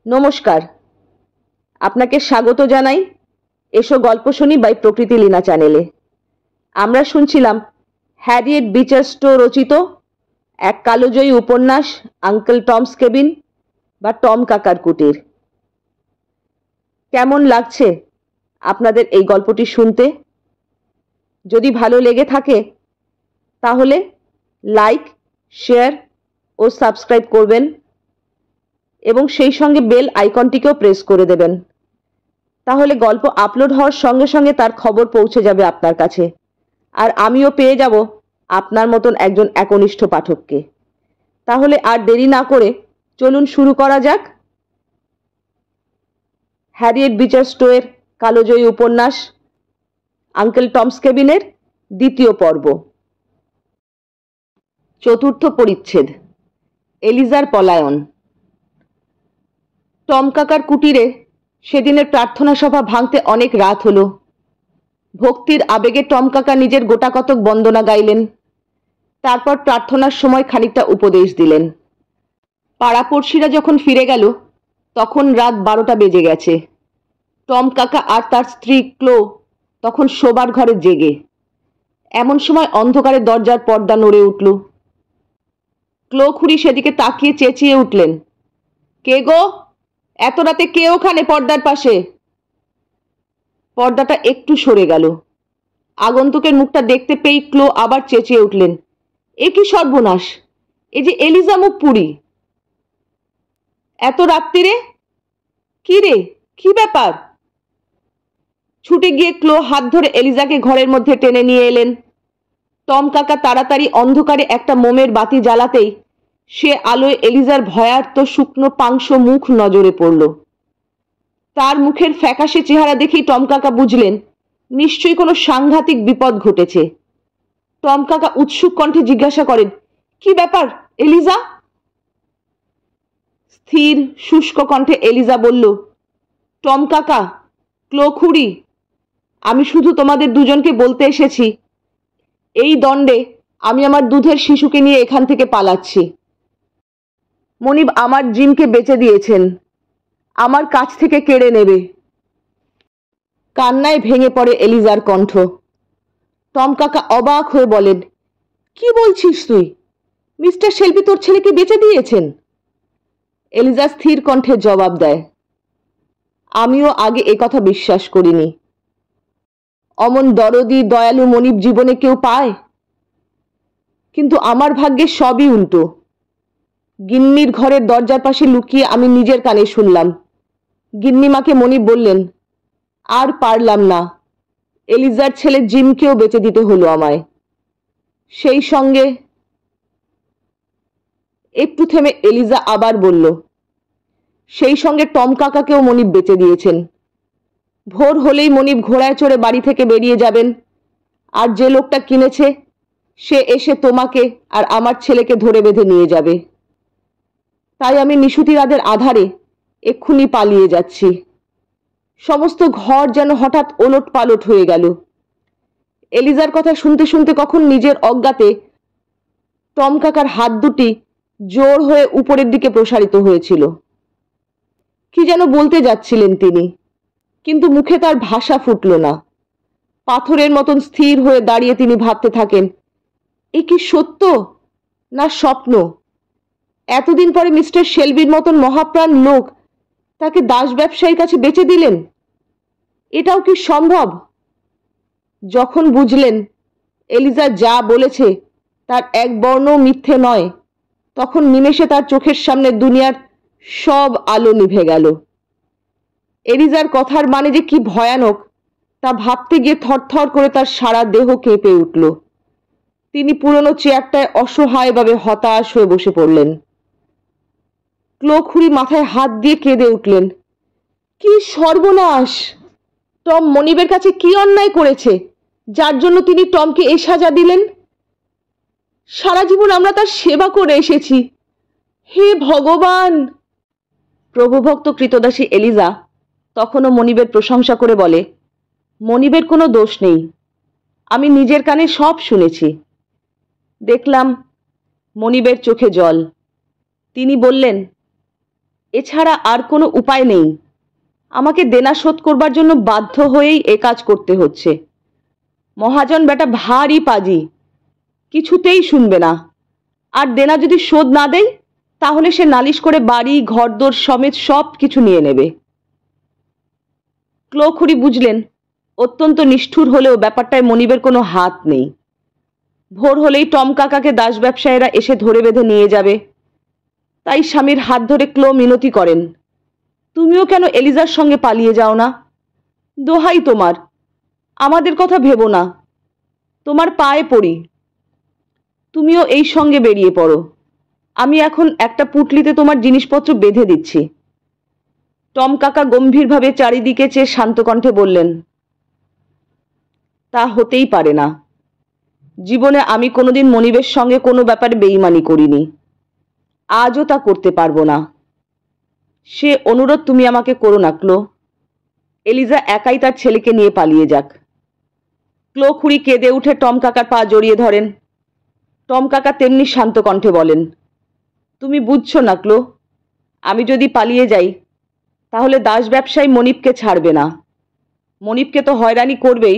নমস্কার, আপনাকে স্বাগত জানাই এসো গল্প শুনি বাই প্রকৃতি লীনা চ্যানেলে। আমরা শুনছিলাম হ্যারিয়েট বিচার স্টো রচিত এক কালোজয়ী উপন্যাস আঙ্কেল টমস কেবিন বা টম কাকার কুটির। কেমন লাগছে আপনাদের এই গল্পটি শুনতে? যদি ভালো লেগে থাকে তাহলে লাইক, শেয়ার ও সাবস্ক্রাইব করবেন এবং সেই সঙ্গে বেল আইকনটিকেও প্রেস করে দেবেন। তাহলে গল্প আপলোড হওয়ার সঙ্গে সঙ্গে তার খবর পৌঁছে যাবে আপনার কাছে, আর আমিও পেয়ে যাব আপনার মতন একজন একনিষ্ঠ পাঠককে। তাহলে আর দেরি না করে চলুন শুরু করা যাক হ্যারিয়েট বিচার স্টোয়ের কালোজয়ী উপন্যাস আঙ্কেল টমস কেবিনের দ্বিতীয় পর্ব, চতুর্থ পরিচ্ছেদ, এলিজার পলায়ন। টম কাকার কুটিরে সেদিনের প্রার্থনা সভা ভাঙতে অনেক রাত হলো। ভক্তির আবেগে টম কাকা নিজের গোটাকতক বন্দনা গাইলেন। তারপর প্রার্থনার সময় খানিকটা উপদেশ দিলেন। পাড়াপড়শিরা যখন ফিরে গেল তখন রাত 12টা বেজে গেছে। টম কাকা আর তার স্ত্রী ক্লো তখন শোবার ঘরে জেগে। এমন সময় অন্ধকারে দরজার পর্দা নড়ে উঠল। ক্লো খুড়ি সেদিকে তাকিয়ে চেঁচিয়ে উঠলেন, কে গো? এত রাতে কে ওখানে পর্দার পাশে? পর্দাটা একটু সরে গেল। আগন্তুকের মুখটা দেখতে পেয়ে ক্লো আবার চেঁচিয়ে উঠলেন, এ কি সর্বনাশ! এ যে এলিজা মুখপুরী! এত রাত্রিরে? কি রে, কি ব্যাপার? ছুটে গিয়ে ক্লো হাত ধরে এলিজাকে ঘরের মধ্যে টেনে নিয়ে এলেন। টম কাকা তাড়াতাড়ি অন্ধকারে একটা মোমের বাতি জ্বালাতেই সে আলোয় এলিজার ভয়ার্ত শুকনো পাংশ মুখ নজরে পড়ল। তার মুখের ফ্যাকাশে চেহারা দেখেই টম কাকা বুঝলেন নিশ্চয়ই কোনো সাংঘাতিক বিপদ ঘটেছে। টম কাকা উৎসুক কণ্ঠে জিজ্ঞাসা করেন, কি ব্যাপার এলিজা? স্থির শুষ্ক কণ্ঠে এলিজা বলল, টম কাকা, ক্লো খুড়ি, আমি শুধু তোমাদের দুজনকে বলতে এসেছি, এই দণ্ডে আমি আমার দুধের শিশুকে নিয়ে এখান থেকে পালাচ্ছি। মনিব আমার জিমকে বেচে দিয়েছেন, আমার কাছ থেকে কেড়ে নেবে। কান্নায় ভেঙে পড়ে এলিজার কণ্ঠ। টম কাকা অবাক হয়ে বলেন, কি বলছিস তুই? মিস্টার শেলবি তোর ছেলেকে বেচে দিয়েছেন? এলিজা স্থির কণ্ঠে জবাব দেয়, আমিও আগে এ কথা বিশ্বাস করিনি। অমন দরদি দয়ালু মনিব জীবনে কেউ পায়? কিন্তু আমার ভাগ্যে সবই উল্টো। গিন্নির ঘরের দরজার পাশে লুকিয়ে আমি নিজের কানে শুনলাম গিন্নিমাকে মনিব বললেন, আর পারলাম না, এলিজার ছেলে জিমকেও বেচে দিতে হলো আমায়। সেই সঙ্গে একটু থেমে এলিজা আবার বলল, সেই সঙ্গে টম কাকাকেও মনিব বেচে দিয়েছেন। ভোর হলেই মনিব ঘোড়ায় চড়ে বাড়ি থেকে বেরিয়ে যাবেন, আর যে লোকটা কিনেছে সে এসে তোমাকে আর আমার ছেলেকে ধরে বেঁধে নিয়ে যাবে। তাই আমি নিশুতি রাতের আধারে এক্ষুনি পালিয়ে যাচ্ছি। সমস্ত ঘর যেন হঠাৎ ওলট পালট হয়ে গেল। এলিজার কথা শুনতে শুনতে কখন নিজের অজ্ঞাতে টম কাকার হাত দুটি জোর হয়ে উপরের দিকে প্রসারিত হয়েছিল। কি যেন বলতে যাচ্ছিলেন তিনি, কিন্তু মুখে তার ভাষা ফুটল না। পাথরের মতন স্থির হয়ে দাঁড়িয়ে তিনি ভাবতে থাকেন, এ কি সত্য না স্বপ্ন? এতদিন পরে মিস্টার শেলবির মতন মহাপ্রাণ লোক তাকে দাস ব্যবসায়ীর কাছে বেচে দিলেন? এটাও কি সম্ভব? যখন বুঝলেন এলিজা যা বলেছে তার এক বর্ণও মিথ্যে নয়, তখন নিমেষে তার চোখের সামনে দুনিয়ার সব আলো নিভে গেল। এলিজার কথার মানে যে কি ভয়ানক তা ভাবতে গিয়ে থরথর করে তার সারা দেহ কেঁপে উঠল। তিনি পুরনো চেয়ারটায় অসহায়ভাবে হতাশ হয়ে বসে পড়লেন। ক্লো খুড়ি মাথায় হাত দিয়ে কেঁদে উঠলেন, কি সর্বনাশ! টম মনিবের কাছে কি অন্যায় করেছে যার জন্য তিনি টমকে এ সাজা দিলেন? সারা জীবন আমরা তার সেবা করে এসেছি, হে ভগবান! প্রভুভক্ত কৃতদাসী এলিজা তখনও মনিবের প্রশংসা করে বলে, মনিবের কোনো দোষ নেই, আমি নিজের কানে সব শুনেছি। দেখলাম মনিবের চোখে জল। তিনি বললেন, এছাড়া আর কোনো উপায় নেই। আমাকে দেনা শোধ করবার জন্য বাধ্য হয়েই এ কাজ করতে হচ্ছে। মহাজন বেটা ভারী পাজি, কিছুতেই শুনবে না। আর দেনা যদি শোধ না দেয় তাহলে সে নালিশ করে বাড়ি ঘরদোর সমেত সব কিছু নিয়ে নেবে। ক্লো খুড়ি বুঝলেন অত্যন্ত নিষ্ঠুর হলেও ব্যাপারটায় মনিবের কোনো হাত নেই। ভোর হলেই টম কাকাকে দাস ব্যবসায়ীরা এসে ধরে বেঁধে নিয়ে যাবে। তাই স্বামীর হাত ধরে ক্লো মিনতি করেন, তুমিও কেন এলিজার সঙ্গে পালিয়ে যাও না? দোহাই তোমার, আমাদের কথা ভেবো না, তোমার পায়ে পড়ি, তুমিও এই সঙ্গে বেরিয়ে পড়ো। আমি এখন একটা পুটলিতে তোমার জিনিসপত্র বেঁধে দিচ্ছি। টম কাকা গম্ভীরভাবে চারিদিকে চেয়ে শান্ত কণ্ঠে বললেন, তা হতেই পারে না। জীবনে আমি কোনোদিন মনিবের সঙ্গে কোনো ব্যাপারে বেইমানি করিনি, আজও তা করতে পারবো না। সে অনুরোধ তুমি আমাকে করো না ক্লো। এলিজা একাই তার ছেলেকে নিয়ে পালিয়ে যাক। ক্লো খুড়ি কেঁদে উঠে টম কাকার পা জড়িয়ে ধরেন। টম কাকা তেমনি শান্ত কণ্ঠে বলেন, তুমি বুঝছো না ক্লো, আমি যদি পালিয়ে যাই তাহলে দাস ব্যবসায়ী মনিবকে ছাড়বে না। মনিবকে তো হয়রানি করবেই,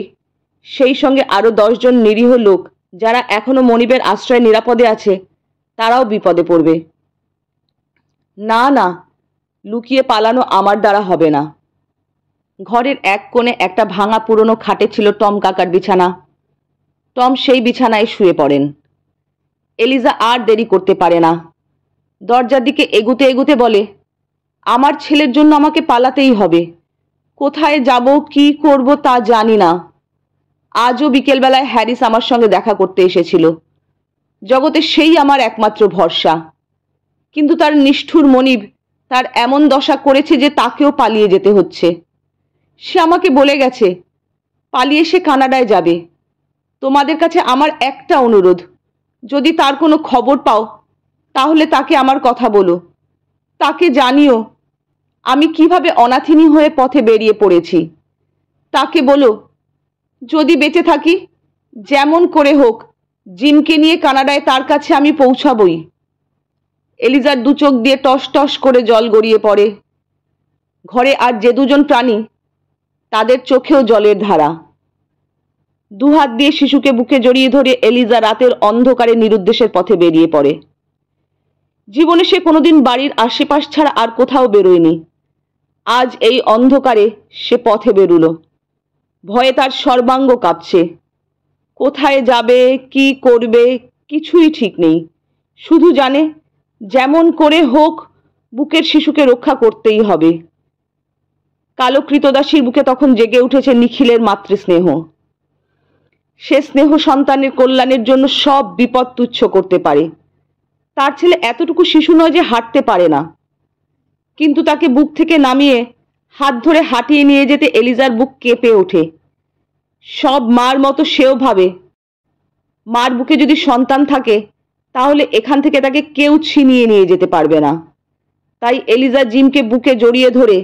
সেই সঙ্গে আরও 10 জন নিরীহ লোক যারা এখনো মনিবের আশ্রয়ে নিরাপদে আছে তারাও বিপদে পড়বে। না না, লুকিয়ে পালানো আমার দ্বারা হবে না। ঘরের এক কোণে একটা ভাঙা পুরনো খাটে ছিল টম কাকার বিছানা। টম সেই বিছানায় শুয়ে পড়েন। এলিজা আর দেরি করতে পারে না, দরজার দিকে এগুতে এগুতে বলে, আমার ছেলের জন্য আমাকে পালাতেই হবে। কোথায় যাব কি করব তা জানি না। আজও বিকেলবেলায় হ্যারিস আমার সঙ্গে দেখা করতে এসেছিল। জগতে সেই আমার একমাত্র ভরসা, কিন্তু তার নিষ্ঠুর মনিব তার এমন দশা করেছে যে তাকেও পালিয়ে যেতে হচ্ছে। সে আমাকে বলে গেছে পালিয়ে সে কানাডায় যাবে। তোমাদের কাছে আমার একটা অনুরোধ, যদি তার কোনো খবর পাও তাহলে তাকে আমার কথা বলো, তাকে জানিও আমি কিভাবে অনাথিনী হয়ে পথে বেরিয়ে পড়েছি। তাকে বলো যদি বেঁচে থাকি যেমন করে হোক জিমকে নিয়ে কানাডায় তার কাছে আমি পৌঁছাবই। এলিজার দু চোখ দিয়ে টস টস করে জল গড়িয়ে পড়ে। ঘরে আর যে দুজন প্রাণী তাদের চোখেও জলের ধারা। দুহাত দিয়ে শিশুকে বুকে জড়িয়ে ধরে এলিজা রাতের অন্ধকারে নিরুদ্দেশের পথে বেরিয়ে পড়ে। জীবনে সে কোনোদিন বাড়ির আশেপাশ ছাড়া আর কোথাও বেরোয়নি। আজ এই অন্ধকারে সে পথে বেরুলো। ভয়ে তার সর্বাঙ্গ কাঁপছে। কোথায় যাবে কি করবে কিছুই ঠিক নেই, শুধু জানে যেমন করে হোক বুকের শিশুকে রক্ষা করতেই হবে। কালো কৃতদাসীর বুকে তখন জেগে উঠেছে নিখিলের মাতৃস্নেহ। সে স্নেহ সন্তানের কল্যাণের জন্য সব বিপদ তুচ্ছ করতে পারে। তার ছেলে এতটুকু শিশু নয় যে হাঁটতে পারে না, কিন্তু তাকে বুক থেকে নামিয়ে হাত ধরে হাঁটিয়ে নিয়ে যেতে এলিজার বুক কেঁপে ওঠে। সব মার মতো সেও ভাবে মার বুকে যদি সন্তান থাকে তাহলে এখান থেকে তাকে কেউ ছিনিয়ে নিয়ে যেতে পারবে না। তাই এলিজা জিমকে বুকে জড়িয়ে ধরে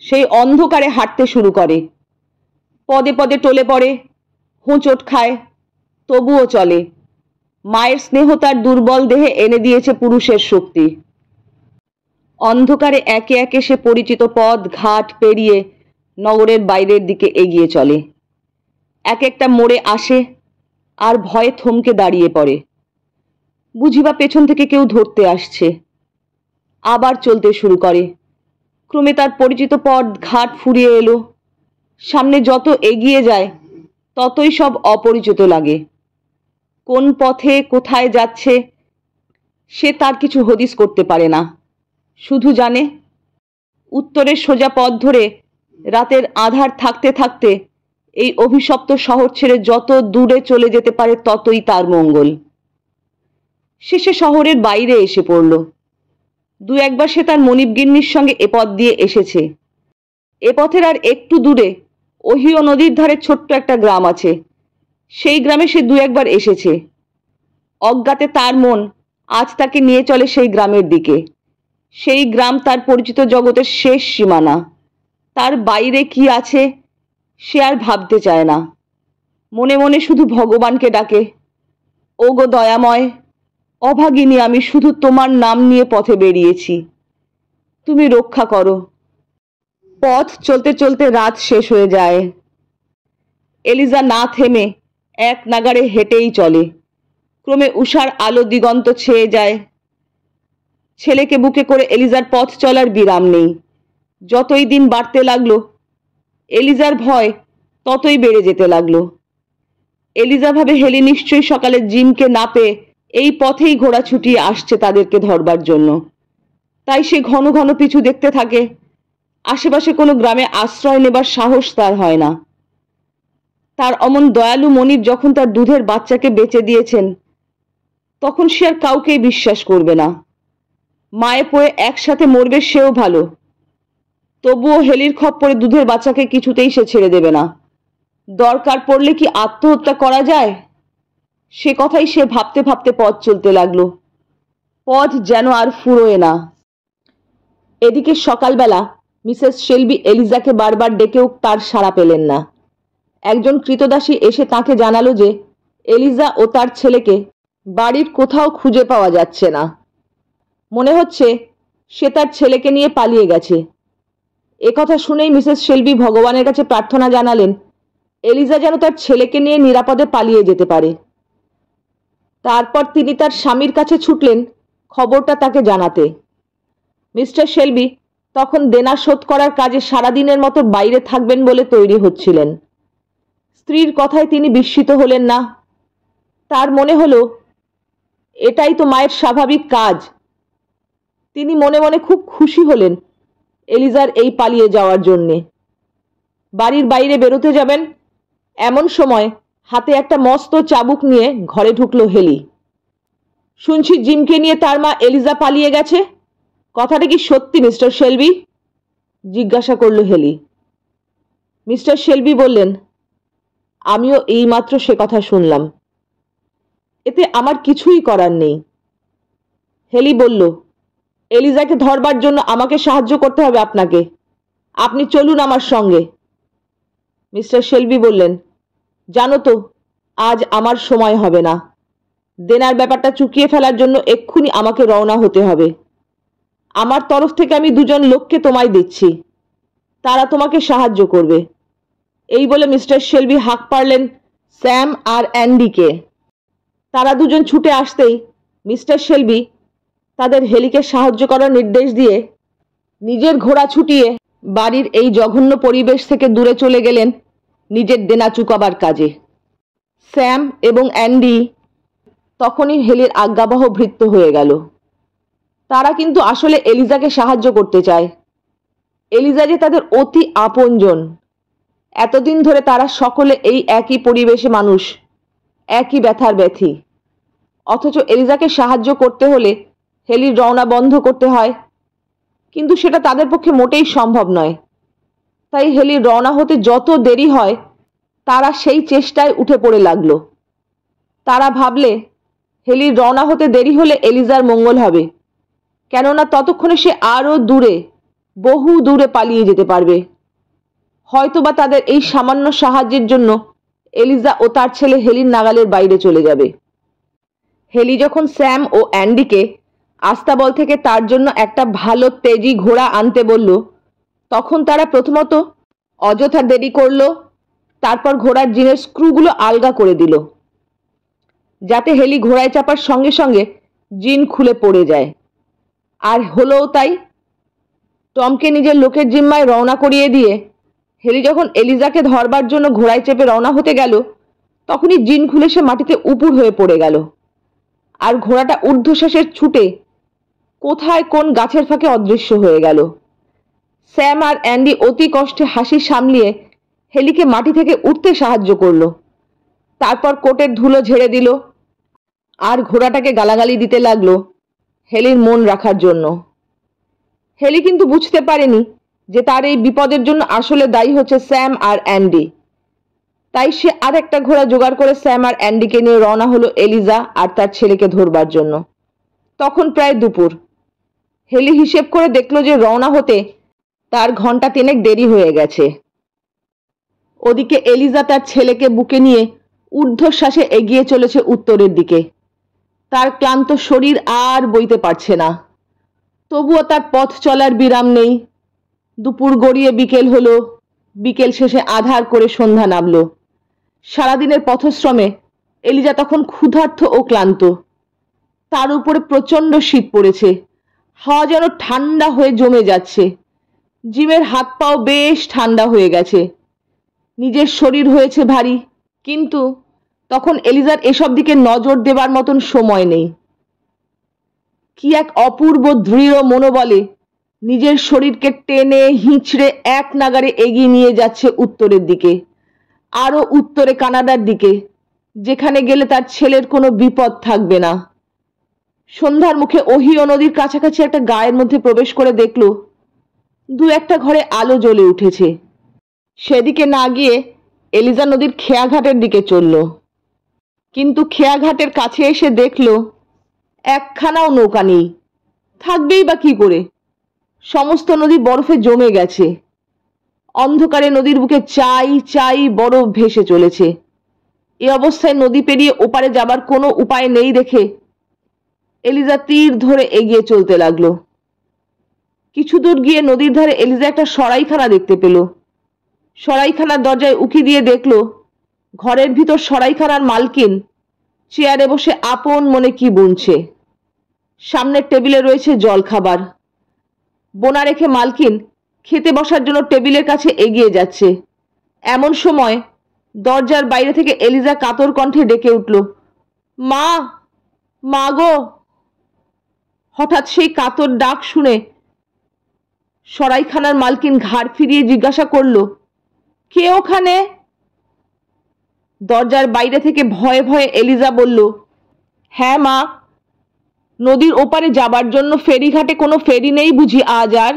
সেই অন্ধকারে হাঁটতে শুরু করে। পদে পদে টলে পড়ে, হোঁচট খায়, তবুও চলে। মায়ের স্নেহ তার দুর্বল দেহে এনে দিয়েছে পুরুষের শক্তি। অন্ধকারে একে একে সে পরিচিত পথ ঘাট পেরিয়ে নগরের বাইরের দিকে এগিয়ে চলে। এক একটা মোড়ে আসে আর ভয়ে থমকে দাঁড়িয়ে পড়ে। বুঝিবা পেছন থেকে কেউ ধরতে আসছে। আবার চলতে শুরু করে। ক্রমে তার পরিচিত পথ ঘাট ফুরিয়ে এলো। সামনে যত এগিয়ে যায় ততই সব অপরিচিত লাগে। কোন পথে কোথায় যাচ্ছে সে তার কিছু হদিস করতে পারে না, শুধু জানে উত্তরের সোজা পথ ধরে রাতের আধার থাকতে থাকতে এই অভিশপ্ত শহর ছেড়ে যত দূরে চলে যেতে পারে ততই তার মঙ্গল। শেষে শহরের বাইরে এসে পড়ল। দু একবার সে তার মনিবগিন্নির সঙ্গে এ পথ দিয়ে এসেছে। এ পথের আর একটু দূরে ওহিও নদীর ধারে ছোট্ট একটা গ্রাম আছে। সেই গ্রামে সে দু একবার এসেছে। অজ্ঞাতে তার মন আজ তাকে নিয়ে চলে সেই গ্রামের দিকে। সেই গ্রাম তার পরিচিত জগতের শেষ সীমানা। তার বাইরে কি আছে সে আর ভাবতে চায় না। মনে মনে শুধু ভগবানকে ডাকে, ওগো দয়াময়, অভাগিনী আমি শুধু তোমার নাম নিয়ে পথে বেরিয়েছি। তুমি রক্ষা করো। পথ চলতে চলতে রাত শেষ হয়ে যায়। এলিজা না থেমে এক নাগাড়ে হেঁটেই চলে। ক্রমে উষার আলো দিগন্ত ছেয়ে যায়। ছেলেকে বুকে করে এলিজার পথ চলার বিরাম নেই। যতই দিন বাড়তে লাগলো, এলিজার ভয় ততই বেড়ে যেতে লাগলো। এলিজা ভাবে হেলি নিশ্চয়ই সকালে জিমকে না পেয়ে এই পথেই ঘোড়া ছুটিয়ে আসছে তাদেরকে ধরবার জন্য। তাই সে ঘন ঘন পিছু দেখতে থাকে। আশেপাশে কোনো গ্রামে আশ্রয় নেবার সাহস তার হয় না। তার অমন দয়ালু মনিব যখন তার দুধের বাচ্চাকে বেঁচে দিয়েছেন, তখন সে আর কাউকেই বিশ্বাস করবে না। মায়ে পড়ে একসাথে মরবে সেও ভালো, তবুও হেলির খপ্পরে দুধের বাচ্চাকে কিছুতেই সে ছেড়ে দেবে না। দরকার পড়লে কি আত্মহত্যা করা যায়, সে কথাই সে ভাবতে ভাবতে পথ চলতে লাগলো। পথ যেন আর ফুরোয় না। এদিকে সকালবেলা মিসেস শেলবি এলিজাকে বারবার ডেকেও তার সাড়া পেলেন না। একজন কৃতদাসী এসে তাকে জানালো যে এলিজা ও তার ছেলেকে বাড়ির কোথাও খুঁজে পাওয়া যাচ্ছে না। মনে হচ্ছে সে তার ছেলেকে নিয়ে পালিয়ে গেছে। একথা শুনেই মিসেস শেলবি ভগবানের কাছে প্রার্থনা জানালেন এলিজা যেন তার ছেলেকে নিয়ে নিরাপদে পালিয়ে যেতে পারে। তারপর তিনি তার স্বামীর কাছে ছুটলেন খবরটা তাকে জানাতে। মিস্টার শেলবি তখন দেনা শোধ করার কাজে সারাদিনের মতো বাইরে থাকবেন বলে তৈরি হচ্ছিলেন। স্ত্রীর কথায় তিনি বিস্মিত হলেন না। তার মনে হলো এটাই তো মায়ের স্বাভাবিক কাজ। তিনি মনে মনে খুব খুশি হলেন এলিজার এই পালিয়ে যাওয়ার জন্যে। বাড়ির বাইরে বেরোতে যাবেন এমন সময় হাতে একটা মস্ত চাবুক নিয়ে ঘরে ঢুকলো হেলি। শুনছি জিমকে নিয়ে তার মা এলিজা পালিয়ে গেছে, কথাটা কি সত্যি মিস্টার শেলবি? জিজ্ঞাসা করল হেলি। মিস্টার শেলবি বললেন, আমিও এইমাত্র সে কথা শুনলাম। এতে আমার কিছুই করার নেই। হেলি বলল, এলিজাকে ধরবার জন্য আমাকে সাহায্য করতে হবে আপনাকে। আপনি চলুন আমার সঙ্গে। মিস্টার শেলবি বললেন, জানো তো আজ আমার সময় হবে না। দেনার ব্যাপারটা চুকিয়ে ফেলার জন্য এক্ষুনি আমাকে রওনা হতে হবে। আমার তরফ থেকে আমি দুজন লোককে তোমায় দিচ্ছি, তারা তোমাকে সাহায্য করবে। এই বলে মিস্টার শেলবি হাঁক পারলেন স্যাম আর অ্যান্ডিকে। তারা দুজন ছুটে আসতেই মিস্টার শেলবি তাদের হেলিকে সাহায্য করার নির্দেশ দিয়ে নিজের ঘোড়া ছুটিয়ে বাড়ির এই জঘন্য পরিবেশ থেকে দূরে চলে গেলেন নিজের দেনা চুকাবার কাজে। স্যাম এবং অ্যান্ডি তখনই হেলির আজ্ঞাবহ ভৃত্য হয়ে গেল। তারা কিন্তু আসলে এলিজাকে সাহায্য করতে চায়। এলিজা যে তাদের অতি আপনজন। এতদিন ধরে তারা সকলে এই একই পরিবেশে মানুষ, একই ব্যথার ব্যথী। অথচ এলিজাকে সাহায্য করতে হলে হেলির রওনা বন্ধ করতে হয়, কিন্তু সেটা তাদের পক্ষে মোটেই সম্ভব নয়। তাই হেলির রওনা হতে যত দেরি হয় তারা সেই চেষ্টায় উঠে পড়ে লাগলো। তারা ভাবলে হেলির রওনা হতে দেরি হলে এলিজার মঙ্গল হবে, কেননা ততক্ষণে সে আরও দূরে, বহু দূরে পালিয়ে যেতে পারবে। হয়তোবা তাদের এই সামান্য সাহায্যের জন্য এলিজা ও তার ছেলে হেলির নাগালের বাইরে চলে যাবে। হেলি যখন স্যাম ও অ্যান্ডিকে আস্তাবল থেকে তার জন্য একটা ভালো তেজি ঘোড়া আনতে বলল, তখন তারা প্রথমত অযথা দেরি করল, তারপর ঘোড়ার জিনের স্ক্রুগুলো আলগা করে দিল, যাতে হেলি ঘোড়ায় চাপার সঙ্গে সঙ্গে জিন খুলে পড়ে যায়। আর হলোও তাই। টমকে নিজের লোকের জিম্মায় রওনা করিয়ে দিয়ে হেলি যখন এলিজাকে ধরবার জন্য ঘোড়ায় চেপে রওনা হতে গেল, তখনই জিন খুলে সে মাটিতে উপুর হয়ে পড়ে গেল। আর ঘোড়াটা ঊর্ধ্বশ্বাসের ছুটে কোথায় কোন গাছের ফাঁকে অদৃশ্য হয়ে গেল। স্যাম আর অ্যান্ডি অতি কষ্টে হাসি সামলিয়ে হেলিকে মাটি থেকে উঠতে সাহায্য করলো। তারপর কোটের ধুলো ঝেড়ে দিল আর ঘোড়াটাকে গালাগালি দিতে লাগলো হেলির মন রাখার জন্য। হেলি কিন্তু বুঝতে পারেনি যে তার এই বিপদের জন্য আসলে দায়ী হচ্ছে স্যাম আর অ্যান্ডি। তাই সে আর একটা ঘোড়া জোগাড় করে স্যাম আর অ্যান্ডিকে নিয়ে রওনা হলো এলিজা আর তার ছেলেকে ধরবার জন্য। তখন প্রায় দুপুর। হেলি হিসেব করে দেখলো যে রওনা হতে তার ঘন্টা তিনেক দেরি হয়ে গেছে। ওদিকে এলিজা তার ছেলেকে বুকে নিয়ে ঊর্ধ্বশ্বাসে এগিয়ে চলেছে উত্তরের দিকে। তার ক্লান্ত শরীর আর বইতে পারছে না, তবুও তার পথ চলার বিরাম নেই। দুপুর গড়িয়ে বিকেল হলো, বিকেল শেষে আধার করে সন্ধ্যা নামল। সারাদিনের পথশ্রমে এলিজা তখন ক্ষুধার্ত ও ক্লান্ত। তার উপরে প্রচণ্ড শীত পড়েছে, হাওয়া যেন ঠান্ডা হয়ে জমে যাচ্ছে। জিমের হাত পাও বেশ ঠান্ডা হয়ে গেছে, নিজের শরীর হয়েছে ভারী, কিন্তু তখন এলিজার এসব দিকে নজর দেবার মতন সময় নেই। কি এক অপূর্ব দৃঢ় মনোবলে নিজের শরীরকে টেনে হিঁচড়ে এক নাগারে এগিয়ে নিয়ে যাচ্ছে উত্তরের দিকে, আরো উত্তরে কানাডার দিকে, যেখানে গেলে তার ছেলের কোনো বিপদ থাকবে না। সন্ধ্যার মুখে ওহিও নদীর কাছাকাছি একটা গায়ের মধ্যে প্রবেশ করে দেখল দু একটা ঘরে আলো জ্বলে উঠেছে। সেদিকে না গিয়ে এলিজা নদীর খেয়াঘাটের দিকে চলল, কিন্তু খেয়াঘাটের কাছে এসে দেখল একখানাও নৌকা নেই। থাকবেই বা কি করে? সমস্ত নদী বরফে জমে গেছে। অন্ধকারে নদীর বুকে চাই চাই বরফ ভেসে চলেছে। এ অবস্থায় নদী পেরিয়ে ওপারে যাবার কোনো উপায় নেই দেখে এলিজা তীর ধরে এগিয়ে চলতে লাগলো। কিছু দূর গিয়ে নদীর ধারে এলিজা একটা সরাইখানা দেখতে পেল। সরাইখানার দরজায় উকি দিয়ে দেখল ঘরের ভিতর সরাইখানার মালকিন চেয়ারে বসে আপন মনে কি বুনছে। সামনের টেবিলে রয়েছে জলখাবার। বোনা রেখে মালকিন খেতে বসার জন্য টেবিলের কাছে এগিয়ে যাচ্ছে। এমন সময় দরজার বাইরে থেকে এলিজা কাতর কণ্ঠে ডেকে উঠল, মা, মা গো। হঠাৎ সেই কাতর ডাক শুনে সরাইখানার মালকিন ঘাড় ফিরিয়ে জিজ্ঞাসা করল, কে ওখানে? দরজার বাইরে থেকে ভয়ে ভয়ে এলিজা বলল, হ্যাঁ মা, নদীর ওপারে যাবার জন্য ফেরিঘাটে কোনো ফেরি নেই বুঝি আজ আর?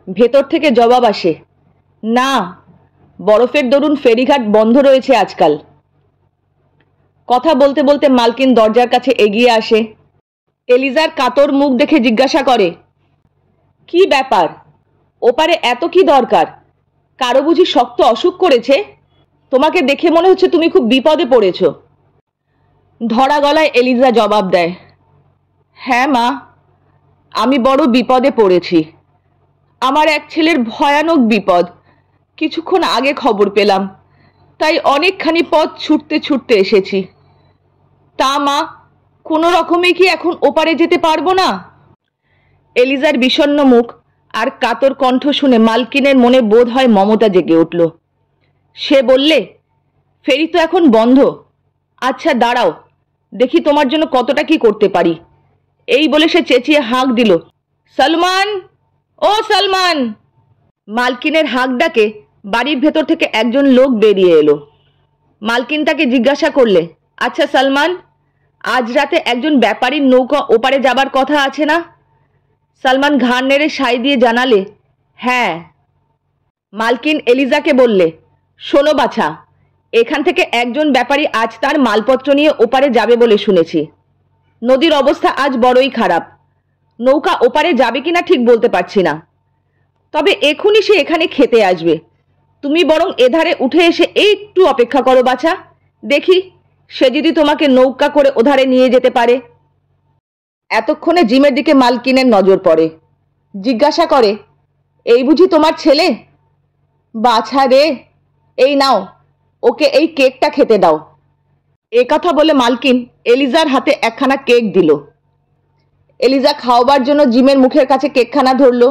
ভেতর থেকে জবাব আসে, না, বরফের দরুন ফেরিঘাট বন্ধ রয়েছে আজকাল। কথা বলতে বলতে মালকিন দরজার কাছে এগিয়ে আসে। এলিজার কাতর মুখ দেখে জিজ্ঞাসা করে, কি ব্যাপার? ওপারে এত কি দরকার? কারো বুঝি শক্ত অসুখ করেছে? তোমাকে দেখে মনে হচ্ছে তুমি খুব বিপদে পড়েছ। ধরা গলায় এলিজা জবাব দেয়, হ্যাঁ মা, আমি বড় বিপদে পড়েছি। আমার এক ছেলের ভয়ানক বিপদ। কিছুক্ষণ আগে খবর পেলাম, তাই অনেকখানি পথ ছুটতে ছুটতে এসেছি। তা মা, কোনো রকমে কি এখন ওপারে যেতে পারবো না? এলিজার বিষণ্ণ মুখ আর কাতর কণ্ঠ শুনে মালকিনের মনে বোধ হয় মমতা জেগে উঠল। সে বললে, ফেরি তো এখন বন্ধ। আচ্ছা দাঁড়াও, দেখি তোমার জন্য কতটা কি করতে পারি। এই বলে সে চেঁচিয়ে হাঁক দিল, সলমান, ও সলমান। মালকিনের হাঁক ডাকে বাড়ির ভেতর থেকে একজন লোক বেরিয়ে এলো। মালকিন তাকে জিজ্ঞাসা করলে, আচ্ছা সলমান, আজ রাতে একজন ব্যাপারীর নৌকা ওপারে যাবার কথা আছে না? সলমান ঘাড় নেড়ে সাই দিয়ে জানালে, হ্যাঁ। মালকিন এলিজাকে বললে, শোনো বাছা, এখান থেকে একজন ব্যাপারী আজ তার মালপত্র নিয়ে ওপারে যাবে বলে শুনেছি। নদীর অবস্থা আজ বড়ই খারাপ। নৌকা ওপারে যাবে কিনা ঠিক বলতে পারছি না, তবে এখনই সে এখানে খেতে আসবে। তুমি বরং এধারে উঠে এসে একটু অপেক্ষা করো বাছা, দেখি সে যদি তোমাকে নৌকা করে ওধারে নিয়ে যেতে পারে। এতক্ষণে জিমের দিকে মালকিনের নজর পড়ে। জিজ্ঞাসা করে, এই বুঝি তোমার ছেলে? বাছা রে, এই নাও, ওকে এই কেকটা খেতে দাও। এ কথা বলে মালকিন এলিজার হাতে একখানা কেক দিল। এলিজা খাওয়াবার জন্য জিমের মুখের কাছে কেকখানা ধরল,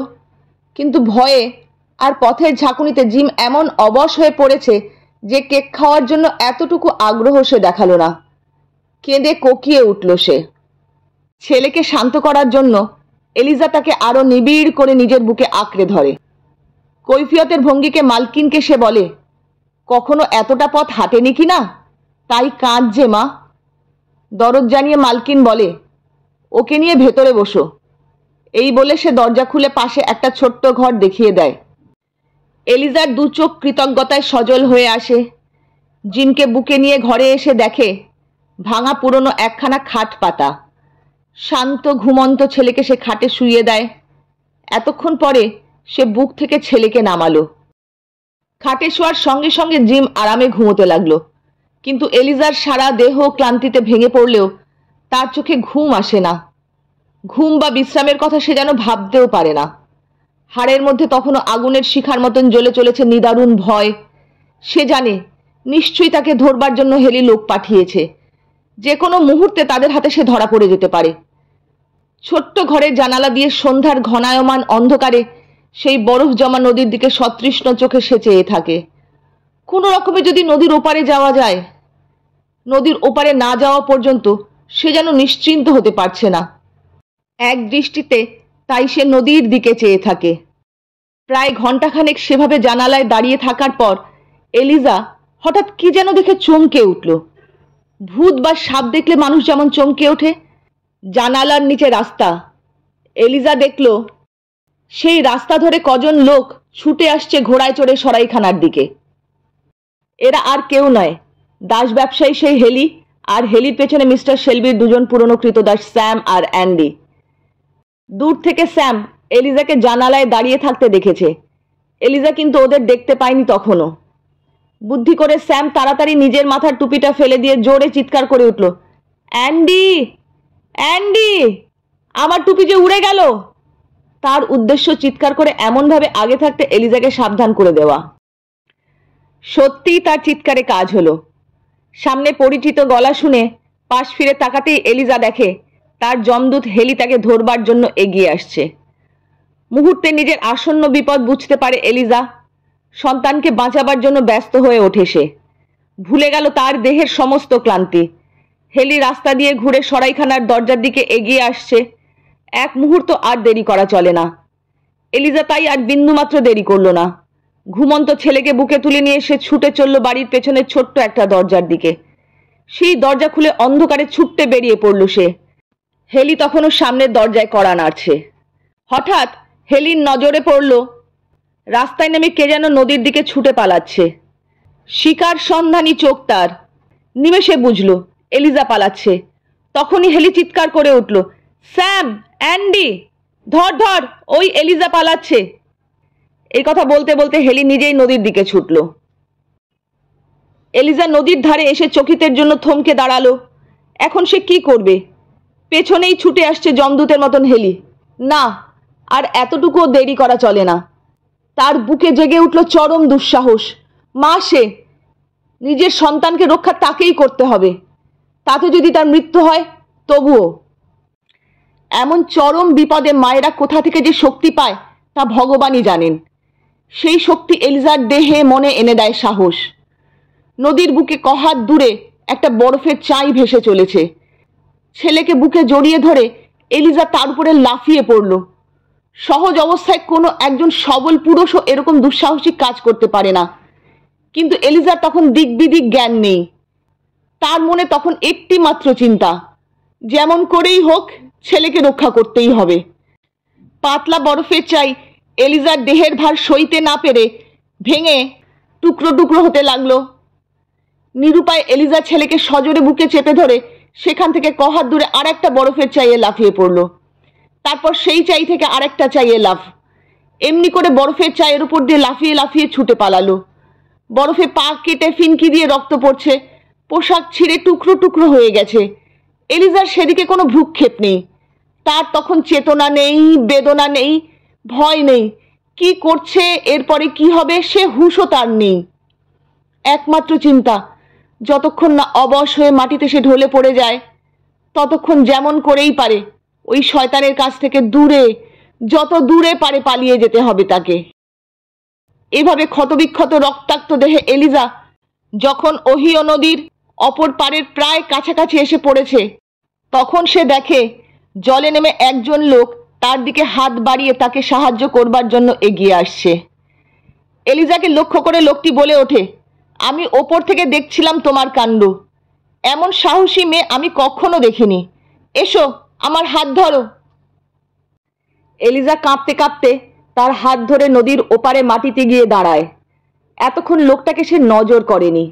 কিন্তু ভয়ে আর পথের ঝাঁকুনিতে জিম এমন অবশ হয়ে পড়েছে যে কেক খাওয়ার জন্য এতটুকু আগ্রহ সে দেখালো না। কেঁদে কোকিয়ে উঠল সে। ছেলেকে শান্ত করার জন্য এলিজা তাকে আরো নিবিড় করে নিজের বুকে আঁকড়ে ধরে। কৈফিয়তের ভঙ্গিকে মালকিনকে সে বলে, কখনো এতটা পথ হাঁটেনি কি না, তাই কাঁদছে মা। দরদ জানিয়ে মালকিন বলে, ওকে নিয়ে ভেতরে বসো। এই বলে সে দরজা খুলে পাশে একটা ছোট্ট ঘর দেখিয়ে দেয়। এলিজার দু চোখ কৃতজ্ঞতায় সজল হয়ে আসে। জিমকে বুকে নিয়ে ঘরে এসে দেখে ভাঙা পুরনো একখানা খাট পাতা। শান্ত ঘুমন্ত ছেলেকে সে খাটে শুইয়ে দেয়। এতক্ষণ পরে সে বুক থেকে ছেলেকে নামালো। খাটে শোয়ার সঙ্গে সঙ্গে জিম আরামে ঘুমোতে লাগলো, কিন্তু এলিজার সারা দেহ ক্লান্তিতে ভেঙে পড়লেও তার চোখে ঘুম আসে না। ঘুম বা বিশ্রামের কথা সে যেন ভাবতেও পারে না। হাড়ের মধ্যে তখনও আগুনের শিখার মতন জ্বলে চলেছে নিদারুণ ভয়। সে জানে নিশ্চয়ই তাকে ধরবার জন্য হেলি লোক পাঠিয়েছে। যে কোনো মুহূর্তে তাদের হাতে সে ধরা পড়ে যেতে পারে। ছোট্ট ঘরের জানালা দিয়ে সন্ধ্যার ঘনায়মান অন্ধকারে সেই বরফ জমা নদীর দিকে সতৃষ্ণ চোখে সে চেয়ে থাকে। কোনো রকমে যদি নদীর ওপারে যাওয়া যায়। নদীর ওপারে না যাওয়া পর্যন্ত সে যেন নিশ্চিন্ত হতে পারছে না। এক দৃষ্টিতে তাই সে নদীর দিকে চেয়ে থাকে। প্রায় ঘণ্টাখানেক সেভাবে জানালায় দাঁড়িয়ে থাকার পর এলিজা হঠাৎ কি যেন দেখে চমকে উঠল। ভূত বা সাপ দেখলে মানুষ যেমন চমকে ওঠে, জানালার নিচে রাস্তা। এলিজা দেখল সেই রাস্তা ধরে কজন লোক ছুটে আসছে ঘোড়ায় চড়ে সরাইখানার দিকে। এরা আর কেউ নয়, দাস ব্যবসায়ী সেই হেলি, আর হেলির পেছনে মিস্টার শেলবির দুজন পুরনো কৃতদাস স্যাম আর অ্যান্ডি। দূর থেকে স্যাম এলিজাকে জানালায় দাঁড়িয়ে থাকতে দেখেছে। এলিজা কিন্তু ওদের দেখতে পায়নি তখনও। বুদ্ধি করে স্যাম তাড়াতাড়ি নিজের মাথার টুপিটা ফেলে দিয়ে জোরে চিৎকার করে উঠল, অ্যান্ডি, অ্যান্ডি, আমার টুপি যে উড়ে গেল। তার উদ্দেশ্য চিৎকার করে এমনভাবে আগে থাকতে এলিজাকে সাবধান করে দেওয়া। সত্যিই তার চিৎকারে কাজ হলো। সামনে পরিচিত গলা শুনে পাশ ফিরে তাকাতেই এলিজা দেখে তার যমদূত হেলি তাকে ধরবার জন্য এগিয়ে আসছে। মুহূর্তে নিজের আসন্ন বিপদ বুঝতে পারে এলিজা। সন্তানকে বাঁচাবার জন্য ব্যস্ত হয়ে ওঠে সে। ভুলে গেল তার দেহের সমস্ত ক্লান্তি। হেলি রাস্তা দিয়ে ঘুরে সরাইখানার দরজার দিকে এগিয়ে আসছে। এক মুহূর্ত আর দেরি করা চলে না। এলিজা তাই আর বিন্দুমাত্র দেরি করল না। ঘুমন্ত ছেলেকে বুকে তুলে নিয়ে সে ছুটে চলল বাড়ির পেছনের ছোট্ট একটা দরজার দিকে। সেই দরজা খুলে অন্ধকারে ছুটতে বেরিয়ে পড়ল সে। হেলি তখনও সামনের দরজায় কড়া নাড়ছে। হঠাৎ হেলির নজরে পড়ল রাস্তায় নেমে কে যেন নদীর দিকে ছুটে পালাচ্ছে। শিকার সন্ধানী চোখ তার। নিমেষে বুঝল এলিজা পালাচ্ছে। তখনই হেলি চিৎকার করে উঠল, স্যাম, অ্যান্ডি, ধর ধর, ওই এলিজা পালাচ্ছে। এই কথা বলতে বলতে হেলি নিজেই নদীর দিকে ছুটল। এলিজা নদীর ধারে এসে চকিতের জন্য থমকে দাঁড়ালো। এখন সে কি করবে? পেছনেই ছুটে আসছে যমদূতের মতন হেলি। না, আর এতটুকুও দেরি করা চলে না। তার বুকে জেগে উঠল চরম দুঃসাহস। মা সে, নিজের সন্তানকে রক্ষা তাকেই করতে হবে। তাতে যদি তার মৃত্যু হয় তবুও। এমন চরম বিপদে মায়েরা কোথা থেকে যে শক্তি পায় তা ভগবানই জানেন। সেই শক্তি এলিজার দেহে মনে এনে দেয় সাহস। নদীর বুকে কহাত দূরে একটা বরফের চাই ভেসে চলেছে। ছেলেকে বুকে জড়িয়ে ধরে এলিজা তার উপরে লাফিয়ে পড়ল। সহজ অবস্থায় কোনো একজন সবল পুরুষও এরকম দুঃসাহসিক কাজ করতে পারে না। কিন্তু এলিজার তখন দিক বিদিক জ্ঞান নেই। তার মনে তখন একটি মাত্র চিন্তা, যেমন করেই হোক ছেলেকে রক্ষা করতেই হবে। পাতলা বরফের চাই এলিজার দেহের ভার সইতে না পেরে ভেঙে টুকরো টুকরো হতে লাগলো। নিরুপায় এলিজা ছেলেকে সজোরে বুকে চেপে ধরে সেখান থেকে কহাত দূরে আর একটা বরফের চাইয়ে লাফিয়ে পড়ল। তারপর সেই চাই থেকে আরেকটা চাইয়ে লাফ। এমনি করে বরফের চায়ের উপর দিয়ে লাফিয়ে লাফিয়ে ছুটে পালালো। বরফে পা কেটে ফিনকি দিয়ে রক্ত পড়ছে। পোশাক ছিঁড়ে টুকরো টুকরো হয়ে গেছে। এলিজার সেদিকে কোনো ভ্রুক্ষেপ নেই। তার তখন চেতনা নেই, বেদনা নেই, ভয় নেই। কি করছে, এরপরে কি হবে সে হুঁশও তার নেই। একমাত্র চিন্তা, যতক্ষণ না অবশ হয়ে মাটিতে সে ঢলে পড়ে যায় ততক্ষণ যেমন করেই পারে ওই শয়তানের কাছ থেকে দূরে, যত দূরে পারে পালিয়ে যেতে হবে তাকে। এভাবে ক্ষতবিক্ষত রক্তাক্ত দেহে এলিজা যখন ওহিও নদীর অপর পারের প্রায় কাছাকাছি এসে পড়েছে তখন সে দেখে জলে নেমে একজন লোক তার দিকে হাত বাড়িয়ে তাকে সাহায্য করবার জন্য এগিয়ে আসছে। এলিজাকে লক্ষ্য করে লোকটি বলে ওঠে, আমি ওপর থেকে দেখছিলাম তোমার কাণ্ড। এমন সাহসী মেয়ে আমি কখনো দেখিনি। এসো, আমার হাত ধরো। এলিজা কাঁপতে কাঁপতে তার হাত ধরে নদীর ওপারে মাটিতে গিয়ে দাঁড়ায়। এতক্ষণ লোকটাকে সে নজর করেনি।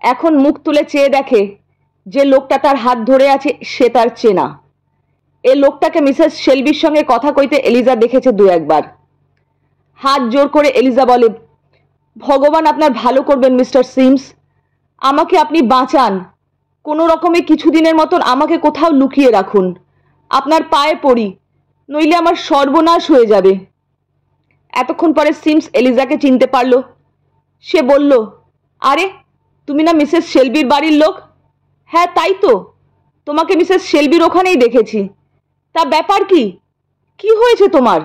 এখন মুখ তুলে চেয়ে দেখে যে লোকটা তার হাত ধরে আছে সে তার চেনা। এ লোকটাকে মিসেস শেলবির সঙ্গে কথা কইতে এলিজা দেখেছে দু একবার। হাত জোর করে এলিজা বলে, ভগবান আপনার ভালো করবেন মিস্টার সিমস। আমাকে আপনি বাঁচান। কোনো রকমে কিছুদিনের মতন আমাকে কোথাও লুকিয়ে রাখুন। আপনার পায়ে পড়ি, নইলে আমার সর্বনাশ হয়ে যাবে। এতক্ষণ পরে সিমস এলিজাকে চিনতে পারল। সে বলল, আরে তুমি না মিসেস শেলবির বাড়ির লোক? হ্যাঁ তাই তো, তোমাকে মিসেস শেলবির ওখানেই দেখেছি। তা ব্যাপার কি, কি হয়েছে তোমার?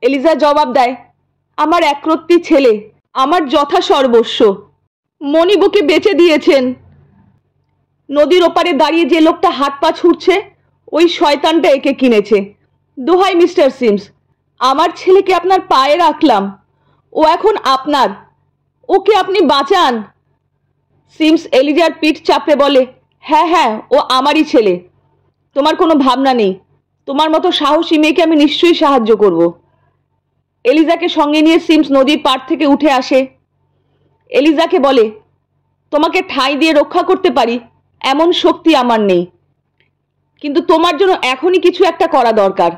এলিজা জবাব দেয়, আমার একরত্তি ছেলে, আমার যথা সর্বস্ব, মনিব ওকে বেঁচে দিয়েছেন। নদীর ওপারে দাঁড়িয়ে যে লোকটা হাত পা ছুটছে, ওই শয়তানটা একে কিনেছে। দোহাই মিস্টার সিমস, আমার ছেলেকে আপনার পায়ে রাখলাম, ও এখন আপনার, ওকে আপনি বাঁচান। সিমস এলিজার পিঠ চাপড়ে বলে, হ্যাঁ হ্যাঁ, ও আমারই ছেলে, তোমার কোনো ভাবনা নেই, তোমার মতো সাহসী মেয়েকে আমি নিশ্চয়ই সাহায্য করব। এলিজাকে সঙ্গে নিয়ে সিমস নদীর পাড় থেকে উঠে আসে। এলিজাকে বলে, তোমাকে ঠাঁই দিয়ে রক্ষা করতে পারি এমন শক্তি আমার নেই, কিন্তু তোমার জন্য এখনই কিছু একটা করা দরকার।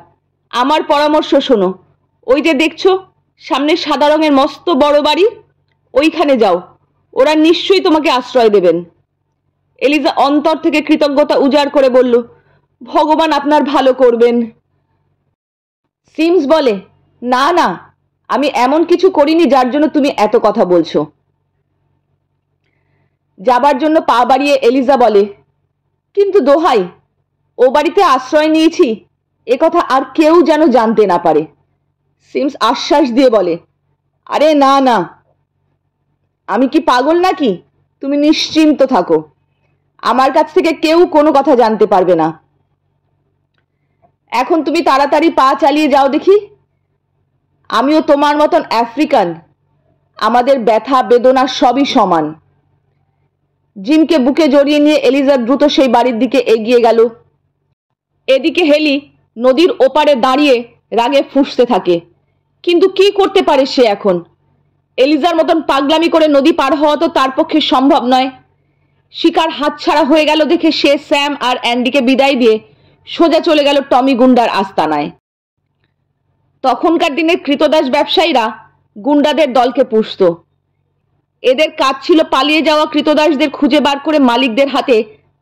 আমার পরামর্শ শোনো, ওই যে দেখছো সামনে সাদা রঙের মস্ত বড় বাড়ি, ওইখানে যাও, ওরা নিশ্চয়ই তোমাকে আশ্রয় দেবেন। এলিজা অন্তর থেকে কৃতজ্ঞতা উজাড় করে বলল, ভগবান আপনার ভালো করবেন। সিমস বলে, না না, আমি এমন কিছু করিনি যার জন্য তুমি এত কথা বলছো। যাবার জন্য পা বাড়িয়ে এলিজা বলে, কিন্তু দোহাই, ও বাড়িতে আশ্রয় নিয়েছি এ কথা আর কেউ যেন জানতে না পারে। সিমস আশ্বাস দিয়ে বলে, আরে না না, আমি কি পাগল নাকি? তুমি নিশ্চিন্ত থাকো, আমার কাছ থেকে কেউ কোনো কথা জানতে পারবে না। এখন তুমি তাড়াতাড়ি পা চালিয়ে যাও দেখি। আমিও তোমার মতন আফ্রিকান, আমাদের ব্যথা বেদনা সবই সমান। জিমকে বুকে জড়িয়ে নিয়ে এলিজা দ্রুত সেই বাড়ির দিকে এগিয়ে গেল। এদিকে হেলি নদীর ওপারে দাঁড়িয়ে রাগে ফুঁসতে থাকে, কিন্তু কি করতে পারে সে এখন? এলিজার মতন পাগলামি করে নদী পার হওয়া তো তার পক্ষে সম্ভব নয়। শিকার হাতছাড়া হয়ে গেল দেখে সে স্যাম আর অ্যান্ডিকে বিদায় দিয়ে সোজা চলে গেল টমি গুন্ডার আস্তানায়। তখনকার দিনের কৃতদাস ব্যবসায়ীরা গুন্ডাদের দলকে পুষত। এদের কাজ ছিল পালিয়ে যাওয়া কৃতদাসদের খুঁজে বার করে মালিকদের হাতে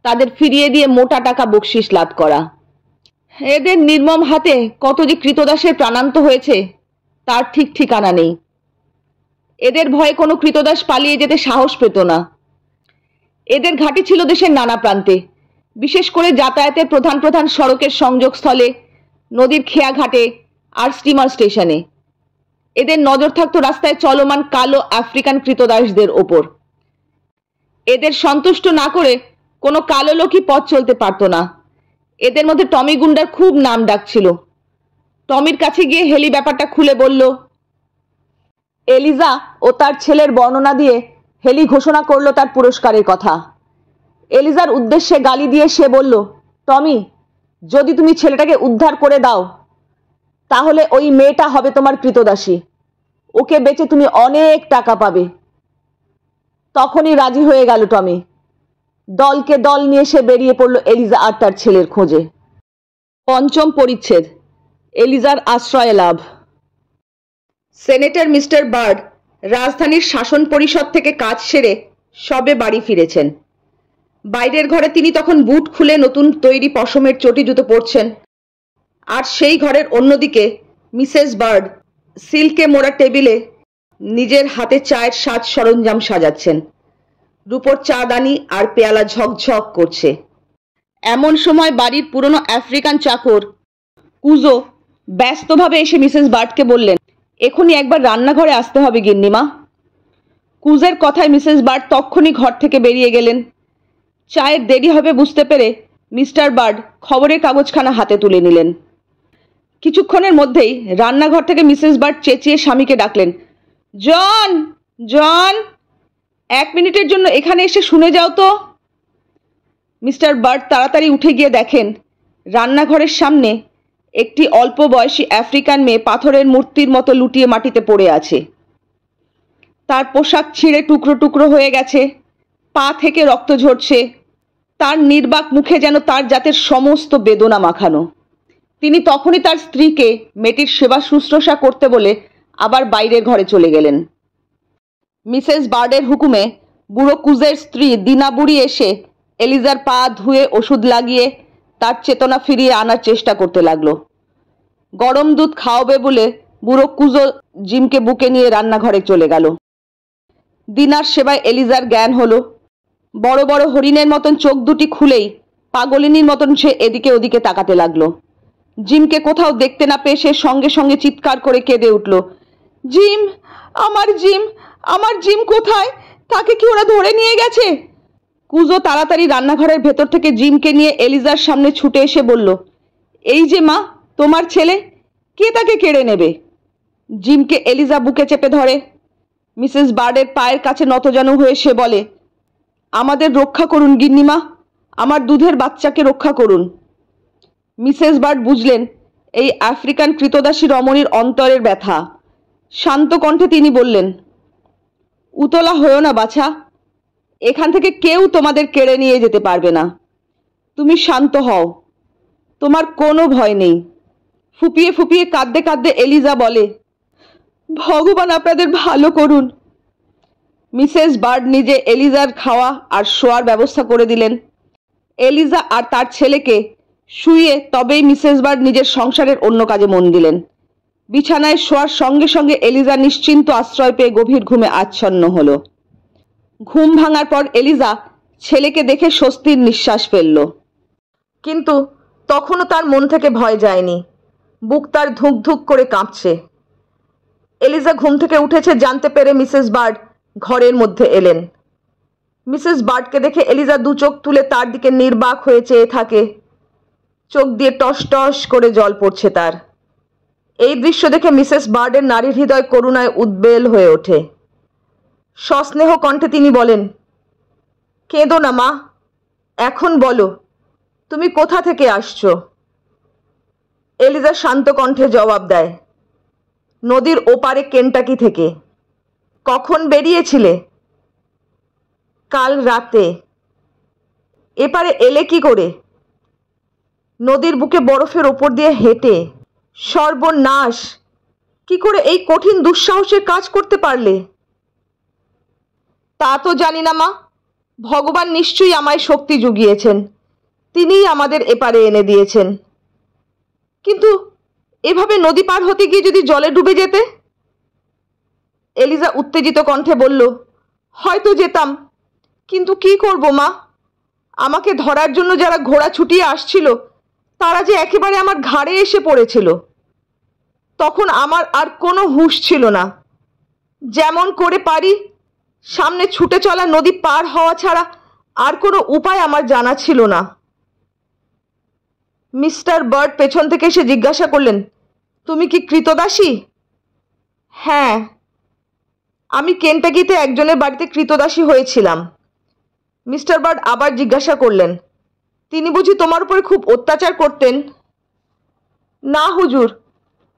তাদের ফিরিয়ে দিয়ে মোটা টাকা বকশিশ লাভ করা। এদের নির্মম হাতে কত যে কৃতদাসের প্রাণান্ত হয়েছে তার ঠিক ঠিকানা নেই। এদের ভয়ে কোনো কৃতদাস পালিয়ে যেতে সাহস পেত না। এদের ঘাঁটি ছিল দেশের নানা প্রান্তে, বিশেষ করে যাতায়াতের প্রধান প্রধান সড়কের সংযোগস্থলে, নদীর খেয়া ঘাটে আর স্টিমার স্টেশনে। এদের নজর থাকতো রাস্তায় চলমান কালো আফ্রিকান কৃতদাসদের ওপর। এদের সন্তুষ্ট না করে কোনো কালো লোকই পথ চলতে পারত না। এদের মধ্যে টমি গুন্ডার খুব নাম ডাক ছিল। টমির কাছে গিয়ে হেলি ব্যাপারটা খুলে বলল। এলিজা ও তার ছেলের বর্ণনা দিয়ে হেলি ঘোষণা করলো তার পুরস্কারের কথা। এলিজার উদ্দেশ্যে গালি দিয়ে সে বলল, টমি, যদি তুমি ছেলেটাকে উদ্ধার করে দাও তাহলে ওই মেয়েটা হবে তোমার কৃতদাসী, ওকে বেচে তুমি অনেক টাকা পাবে। তখনই রাজি হয়ে গেল টমি। দলকে দল নিয়ে সে বেরিয়ে পড়ল এলিজা আর তার ছেলের খোঁজে। পঞ্চম পরিচ্ছেদ, এলিজার আশ্রয় লাভ। সেনেটর মিস্টার বার্ড রাজধানীর শাসন পরিষদ থেকে কাজ সেরে সবে বাড়ি ফিরেছেন। বাইরের ঘরে তিনি তখন বুট খুলে নতুন তৈরি পশমের চটি জুতো পরছেন, আর সেই ঘরের অন্যদিকে মিসেস বার্ড সিল্কে মোড়া টেবিলে নিজের হাতে চায়ের সাজ সরঞ্জাম সাজাচ্ছেন। রূপোর চাদানি আর পেয়ালা ঝকঝক করছে। এমন সময় বাড়ির পুরনো আফ্রিকান চাকর কুজো ব্যস্তভাবে এসে মিসেস বার্ডকে বললেন, এখনই একবার রান্নাঘরে আসতে হবে গিন্নিমা। কুজের কথায় মিসেস বার্ড তক্ষুনি ঘর থেকে বেরিয়ে গেলেন। চায়ের দেরি হবে বুঝতে পেরে মিস্টার বার্ড খবরের কাগজখানা হাতে তুলে নিলেন। কিছুক্ষণের মধ্যেই রান্নাঘর থেকে মিসেস বার্ড চেঁচিয়ে স্বামীকে ডাকলেন, জন, জন, 1 মিনিটের জন্য এখানে এসে শুনে যাও তো। মিস্টার বার্ড তাড়াতাড়ি উঠে গিয়ে দেখেন রান্নাঘরের সামনে একটি অল্প বয়সী আফ্রিকান মেয়ে পাথরের মূর্তির মতো লুটিয়ে মাটিতে পড়ে আছে। তার পোশাক ছিঁড়ে টুকরো টুকরো হয়ে গেছে, পা থেকে রক্ত ঝরছে, তার নির্বাক মুখে যেন তার জাতের সমস্ত বেদনা মাখানো। তিনি তখনই তার স্ত্রীকে মেয়েটির সেবা শুশ্রূষা করতে বলে আবার বাইরের ঘরে চলে গেলেন। মিসেস বার্ডের হুকুমে বুড়ো কুজের স্ত্রী দিনা বুড়ি এসে এলিজার পা ধুয়ে ওষুধ লাগিয়ে তার চেতনা ফিরিয়ে আনার চেষ্টা করতে লাগলো। গরম দুধ খাওয়াবে বলে বুড়ো কুজো জিমকে বুকে নিয়ে রান্নাঘরে চলে গেল। দিনার সেবায় এলিজার জ্ঞান হলো। বড় বড় হরিণের মতন চোখ দুটি খুলেই পাগলিনীর মতন সে এদিকে ওদিকে তাকাতে লাগলো। জিমকে কোথাও দেখতে না পেয়ে সে সঙ্গে সঙ্গে চিৎকার করে কেঁদে উঠল, জিম, আমার জিম কোথায়? তাকে কি ওরা ধরে নিয়ে গেছে? কুজো তাড়াতাড়ি রান্নাঘরের ভেতর থেকে জিমকে নিয়ে এলিজার সামনে ছুটে এসে বলল, এই যে মা, তোমার ছেলে, কে তাকে কেড়ে নেবে? জিমকে এলিজা বুকে চেপে ধরে। মিসেস বার্ডের পায়ের কাছে নতজানু হয়ে সে বলে, আমাদের রক্ষা করুন গিন্নিমা, আমার দুধের বাচ্চাকে রক্ষা করুন। মিসেস বার্ড বুঝলেন এই আফ্রিকান কৃতদাসী রমণীর অন্তরের ব্যথা। শান্ত কণ্ঠে তিনি বললেন, উতলা হয়েও না বাছা, এখান থেকে কেউ তোমাদের কেড়ে নিয়ে যেতে পারবে না। তুমি শান্ত হও, তোমার কোনো ভয় নেই। ফুপিয়ে ফুপিয়ে কাঁদতে কাঁদতে এলিজা বলে, ভগবান আপনাদের ভালো করুন। মিসেস বার্ড নিজে এলিজার খাওয়া আর শোয়ার ব্যবস্থা করে দিলেন। এলিজা আর তার ছেলেকে শুইয়ে তবেই মিসেস বার্ড নিজের সংসারের অন্য কাজে মন দিলেন। বিছানায় শোয়ার সঙ্গে সঙ্গে এলিজা নিশ্চিন্ত আশ্রয় পেয়ে গভীর ঘুমে আচ্ছন্ন হলো। ঘুম ভাঙার পর এলিজা ছেলেকে দেখে স্বস্তির নিঃশ্বাস ফেলল। কিন্তু তখনও তার মন থেকে ভয় যায়নি। বুক তার ধুক ধুক করে কাঁপছে। এলিজা ঘুম থেকে উঠেছে জানতে পেরে মিসেস বার্ড ঘরের মধ্যে এলেন। মিসেস বার্ডকে দেখে এলিজা দু চোখ তুলে তার দিকে নির্বাক হয়ে চেয়ে থাকে। চোখ দিয়ে টস টস করে জল পড়ছে তার। এই দৃশ্য দেখে মিসেস বার্ডের নারীর হৃদয় করুণায় উদ্বেল হয়ে ওঠে। সস্নেহ কণ্ঠে তিনি বলেন, কেঁদো না মা, এখন বলো তুমি কোথা থেকে আসছো? এলিজা শান্ত কণ্ঠে জবাব দেয়, নদীর ওপারে কেন্টাকি থেকে। কখন বেরিয়েছিলে? কাল রাতে। এপারে এলে কি করে? নদীর বুকে বরফের ওপর দিয়ে হেঁটে। সর্বনাশ, কি করে এই কঠিন দুঃসাহসের কাজ করতে পারলে? তা তো জানি না মা, ভগবান নিশ্চয়ই আমায় শক্তি জুগিয়েছেন, তিনিই আমাদের এপারে এনে দিয়েছেন। কিন্তু এভাবে নদী পার হতে গিয়ে যদি জলে ডুবে যেতে? এলিজা উত্তেজিত কণ্ঠে বলল, হয়তো যেতাম, কিন্তু কি করব মা? আমাকে ধরার জন্য যারা ঘোড়া ছুটিয়ে আসছিল তারা যে একেবারে আমার ঘাড়ে এসে পড়েছিল। তখন আমার আর কোনো হুঁশ ছিল না। যেমন করে পারি সামনে ছুটে চলা নদী পার হওয়া ছাড়া আর কোনো উপায় আমার জানা ছিল না। মিস্টার বার্ড পেছন থেকে এসে জিজ্ঞাসা করলেন, তুমি কি কৃতদাসী? হ্যাঁ, আমি কেন্টাকিতে একজনের বাড়িতে কৃতদাসী হয়েছিলাম। মিস্টার বার্ড আবার জিজ্ঞাসা করলেন, তিনি বুঝি তোমার উপরে খুব অত্যাচার করতেন? না হুজুর,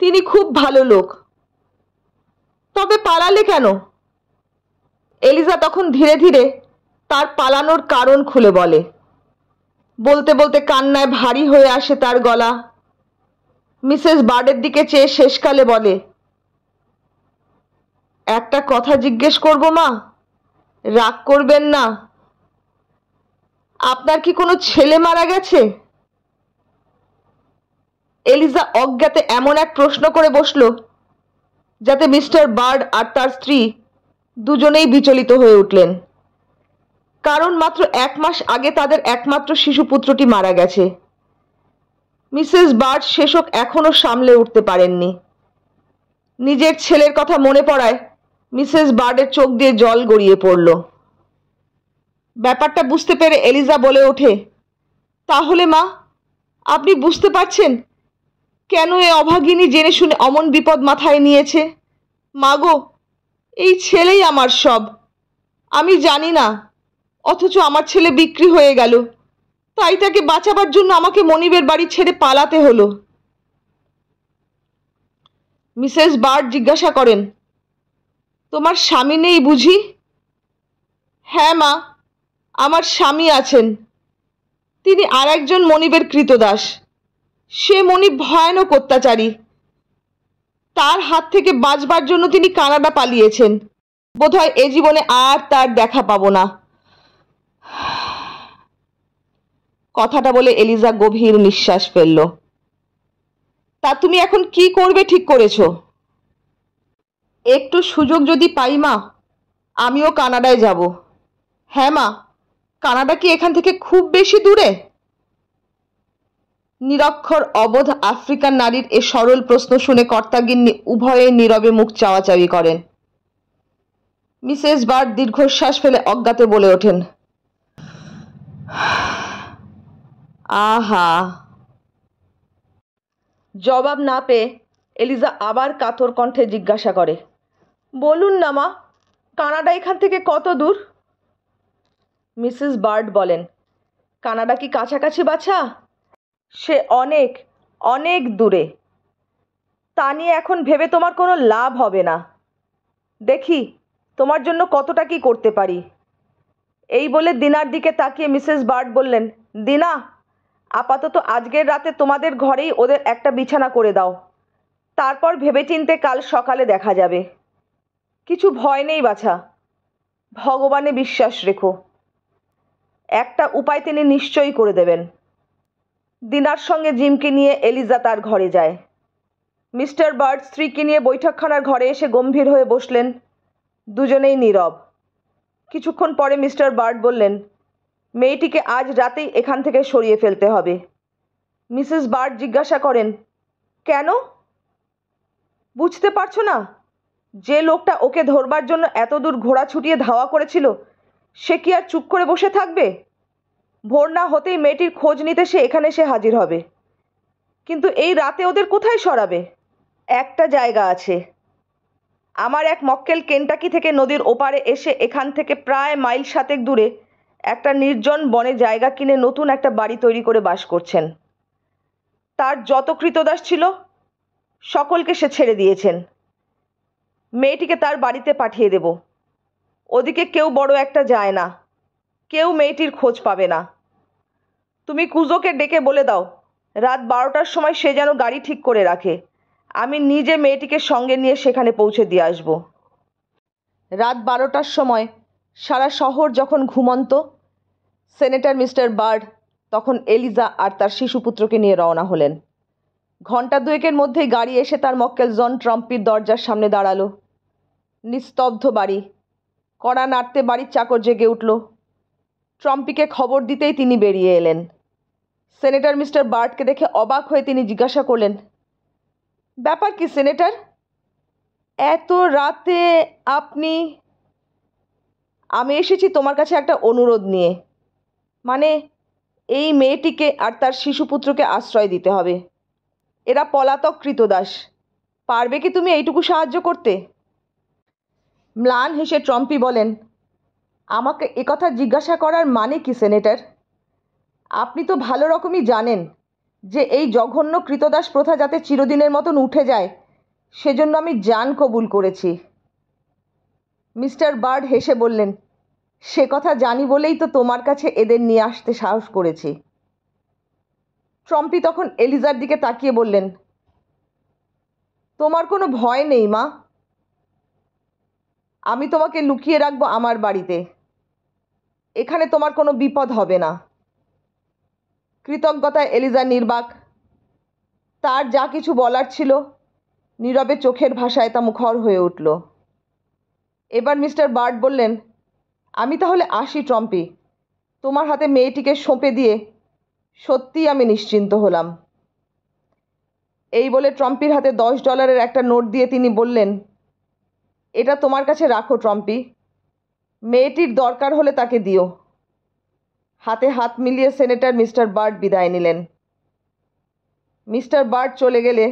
তিনি খুব ভালো লোক। তবে পালালে কেন? এলিজা তখন ধীরে ধীরে তার পালানোর কারণ খুলে বলে। বলতে বলতে কান্নায় ভারী হয়ে আসে তার গলা। মিসেস বার্ডের দিকে চেয়ে শেষকালে বলে, একটা কথা জিজ্ঞেস করব মা, রাগ করবেন না? আপনার কি কোনো ছেলে মারা গেছে? এলিজা অজ্ঞাতে এমন এক প্রশ্ন করে বসল যাতে মিস্টার বার্ড আর তার স্ত্রী দুজনেই বিচলিত হয়ে উঠলেন। কারণ মাত্র 1 মাস আগে তাদের একমাত্র শিশুপুত্রটি মারা গেছে। মিসেস বার্ড শেষক এখনো সামলে উঠতে পারেননি। নিজের ছেলের কথা মনে পড়ায় মিসেস বার্ডের চোখ দিয়ে জল গড়িয়ে পড়ল। ব্যাপারটা বুঝতে পেরে এলিজা বলে ওঠে, তাহলে মা, আপনি বুঝতে পারছেন কেন এ অভাগিনী জেনে শুনে অমন বিপদ মাথায় নিয়েছে? মাগো, এই ছেলেই আমার সব। আমি জানি না, অথচ আমার ছেলে বিক্রি হয়ে গেল, তাই তাকে বাঁচাবার জন্য আমাকে মনিবের বাড়ি ছেড়ে পালাতে হলো। মিসেস বার্ড জিজ্ঞাসা করেন, তোমার স্বামী নেই বুঝি? হ্যাঁ মা, আমার স্বামী আছেন, তিনি আর একজন মনিবের কৃতদাস। সে মনিব ভয়ানক অত্যাচারী। তার হাত থেকে বাঁচবার জন্য তিনি কানাডা পালিয়েছেন। বোধহয় এ জীবনে আর তার দেখা পাবো না। কথাটা বলে এলিজা গভীর নিঃশ্বাস ফেলল। তা তুমি এখন কি করবে ঠিক করেছো? একটু সুযোগ যদি পাই মা, আমিও কানাডায় যাব। হ্যাঁ মা, কানাডা কি এখান থেকে খুব বেশি দূরে? নিরক্ষর অবোধ আফ্রিকান নারীর এ সরল প্রশ্ন শুনে কর্তাগিন্নি উভয়ে নীরবে মুখ চাওয়াচাওয়ি করেন। মিসেস বার্ড দীর্ঘশ্বাস ফেলে অজ্ঞাতে বলে ওঠেন, আহা। জবাব না পেয়ে এলিজা আবার কাতর কণ্ঠে জিজ্ঞাসা করে, বলুন না মা, কানাডা এখান থেকে কত দূর? মিসেস বার্ড বলেন, কানাডা কি কাছাকাছি বাছা? সে অনেক অনেক দূরে। তা নিয়ে এখন ভেবে তোমার কোনো লাভ হবে না। দেখি তোমার জন্য কতটা কি করতে পারি। এই বলে দিনার দিকে তাকিয়ে মিসেস বার্ড বললেন, দিনা, আপাতত আজকের রাতে তোমাদের ঘরেই ওদের একটা বিছানা করে দাও। তারপর ভেবেচিন্তে কাল সকালে দেখা যাবে। কিছু ভয় নেই বাছা, ভগবানে বিশ্বাস রেখো। একটা উপায় তিনি নিশ্চয়ই করে দেবেন। দিনার সঙ্গে জিমকে নিয়ে এলিজা তার ঘরে যায়। মিস্টার বার্ড স্ত্রীকে নিয়ে বৈঠকখানার ঘরে এসে গম্ভীর হয়ে বসলেন। দুজনেই নীরব। কিছুক্ষণ পরে মিস্টার বার্ড বললেন, মেয়েটিকে আজ রাতেই এখান থেকে সরিয়ে ফেলতে হবে। মিসেস বার্ড জিজ্ঞাসা করেন, কেন? বুঝতে পারছো না? যে লোকটা ওকে ধরবার জন্য এত দূর ঘোড়া ছুটিয়ে ধাওয়া করেছিল, সে কি আর চুপ করে বসে থাকবে? ভোর না হতেই মেয়েটির খোঁজ নিতে সে এখানে এসে হাজির হবে। কিন্তু এই রাতে ওদের কোথায় সরাবে? একটা জায়গা আছে। আমার এক মক্কেল কেন্টাকি থেকে নদীর ওপারে এসে এখান থেকে প্রায় মাইল 7 দূরে একটা নির্জন বনে জায়গা কিনে নতুন একটা বাড়ি তৈরি করে বাস করছেন। তার যত কৃতদাস ছিল সকলকে সে ছেড়ে দিয়েছেন। মেয়েটিকে তার বাড়িতে পাঠিয়ে দেব। ওদিকে কেউ বড় একটা যায় না, কেউ মেয়েটির খোঁজ পাবে না। তুমি কুজোকে ডেকে বলে দাও রাত 12টার সময় সে যেন গাড়ি ঠিক করে রাখে। আমি নিজে মেয়েটিকে সঙ্গে নিয়ে সেখানে পৌঁছে দিয়ে আসব। রাত 12টার সময় সারা শহর যখন ঘুমন্ত, সেনেটর মিস্টার বার্ড তখন এলিজা আর তার শিশুপুত্রকে নিয়ে রওনা হলেন। ঘণ্টা দুয়েকের মধ্যেই গাড়ি এসে তার মক্কেল জন ট্রাম্পির দরজার সামনে দাঁড়ালো। নিস্তব্ধ বাড়ি। কড়া নাড়তে বাড়ির চাকর জেগে উঠল। ট্রাম্পিকে খবর দিতেই তিনি বেরিয়ে এলেন। সেনেটর মিস্টার বার্ডকে দেখে অবাক হয়ে তিনি জিজ্ঞাসা করলেন, ব্যাপার কি সেনেটর? এত রাতে আপনি? আমি এসেছি তোমার কাছে একটা অনুরোধ নিয়ে। মানে, এই মেয়েটিকে আর তার শিশুপুত্রকে আশ্রয় দিতে হবে। এরা পলাতক কৃতদাস। পারবে কি তুমি এইটুকু সাহায্য করতে? ম্লান হেসে ট্রাম্পি বলেন, আমাকে একথা জিজ্ঞাসা করার মানে কি সেনেটর? আপনি তো ভালো রকমই জানেন যে এই জঘন্য কৃতদাস প্রথা যাতে চিরদিনের মতন উঠে যায়, সেজন্য আমি জান কবুল করেছি। মিস্টার বার্ড হেসে বললেন, সে কথা জানি বলেই তো তোমার কাছে এদের নিয়ে আসতে সাহস করেছি। ট্রাম্পি তখন এলিজার দিকে তাকিয়ে বললেন, তোমার কোনো ভয় নেই মা। আমি তোমাকে লুকিয়ে রাখবো আমার বাড়িতে। এখানে তোমার কোনো বিপদ হবে না। কৃতজ্ঞতায় এলিজা নির্বাক। তার যা কিছু বলার ছিল নীরবে চোখের ভাষায় তা মুখর হয়ে উঠল। এবার মিস্টার বার্ড বললেন, আমি তাহলে আসি ট্রাম্পি। তোমার হাতে মেয়েটিকে সঁপে দিয়ে সত্যিই আমি নিশ্চিন্ত হলাম। এই বলে ট্রাম্পির হাতে $10 একটা নোট দিয়ে তিনি বললেন, এটা তোমার কাছে রাখো ট্রাম্পি। মেয়েটির দরকার হলে তাকে দিও। হাতে হাত মিলিয়ে সেনেটর মিস্টার বার্ড বিদায় নিলেন। মিস্টার বার্ড চলে গেলে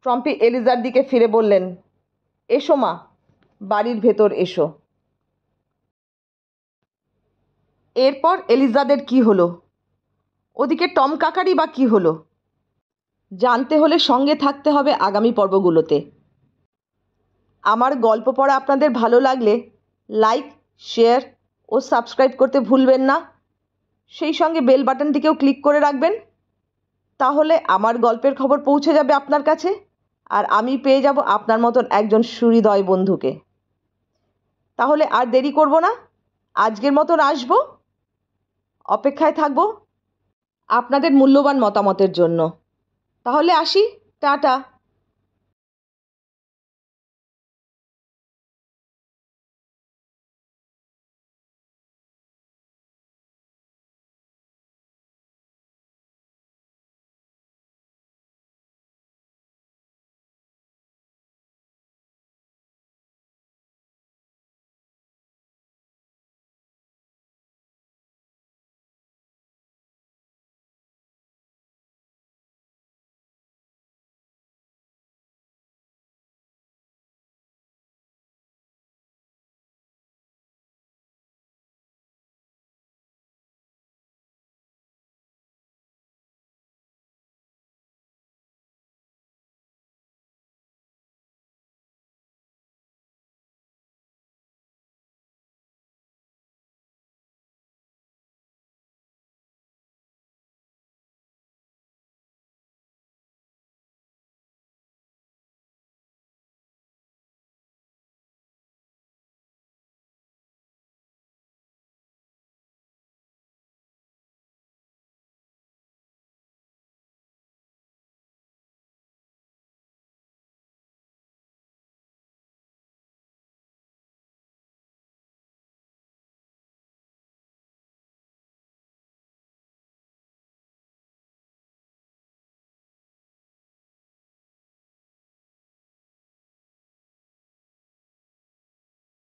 ট্রাম্পি এলিজার দিকে ফিরে বললেন, এসো মা, বাড়ির ভেতর এসো। এরপর এলিজাদের কি হলো? ওদিকে টম কাকারই বা কি হলো? জানতে হলে সঙ্গে থাকতে হবে আগামী পর্বগুলোতে। আমার গল্প পড়া আপনাদের ভালো লাগলে লাইক, শেয়ার ও সাবস্ক্রাইব করতে ভুলবেন না। সেই সঙ্গে বেল বাটনটিকেও ক্লিক করে রাখবেন। তাহলে আমার গল্পের খবর পৌঁছে যাবে আপনার কাছে, আর আমি পেয়ে যাব আপনার মতন একজন সুহৃদয় বন্ধুকে। তাহলে আর দেরি করব না, আজকের মতন আসবো। অপেক্ষায় থাকবো। আপনাদের মূল্যবান মতামতের জন্য। তাহলে আসি, টাটা।